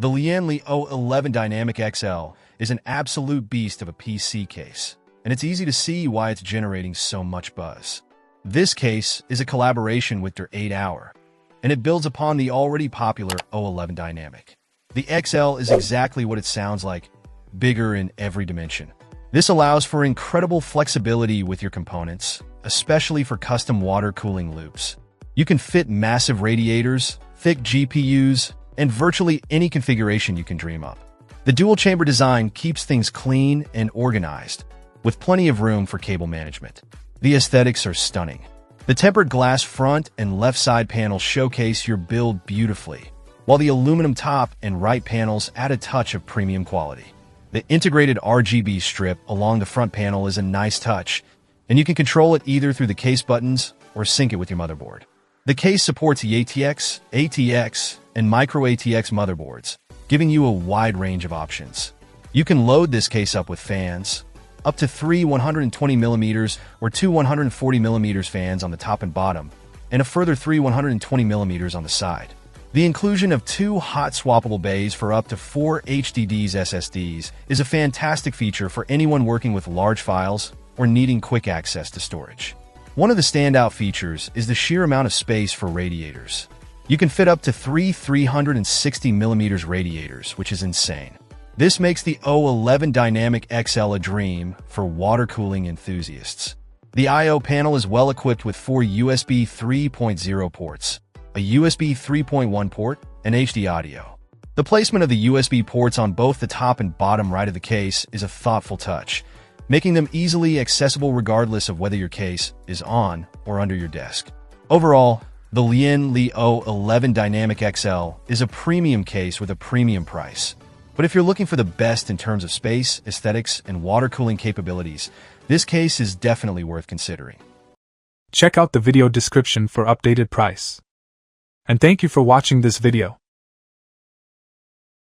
The Lian O11 Dynamic XL is an absolute beast of a PC case, and it's easy to see why it's generating so much buzz. This case is a collaboration with their 8-hour, and it builds upon the already popular O11 Dynamic. The XL is exactly what it sounds like, bigger in every dimension. This allows for incredible flexibility with your components, especially for custom water cooling loops. You can fit massive radiators, thick GPUs, and virtually any configuration you can dream up. The dual-chamber design keeps things clean and organized, with plenty of room for cable management. The aesthetics are stunning. The tempered glass front and left side panels showcase your build beautifully, while the aluminum top and right panels add a touch of premium quality. The integrated RGB strip along the front panel is a nice touch, and you can control it either through the case buttons or sync it with your motherboard. The case supports ATX, ATX, and Micro ATX motherboards, giving you a wide range of options. You can load this case up with fans, up to 3 120mm or 2 140mm fans on the top and bottom, and a further 3 120mm on the side. The inclusion of 2 hot swappable bays for up to 4 HDDs SSDs is a fantastic feature for anyone working with large files or needing quick access to storage. One of the standout features is the sheer amount of space for radiators. You can fit up to 3 360mm radiators, which is insane. This makes the O11 Dynamic XL a dream for water cooling enthusiasts. The I/O panel is well equipped with 4 USB 3.0 ports, a USB 3.1 port, and HD audio. The placement of the USB ports on both the top and bottom right of the case is a thoughtful touch, making them easily accessible regardless of whether your case is on or under your desk. Overall, the Lian O11 Dynamic XL is a premium case with a premium price. But if you're looking for the best in terms of space, aesthetics, and water cooling capabilities, this case is definitely worth considering. Check out the video description for updated price. And thank you for watching this video.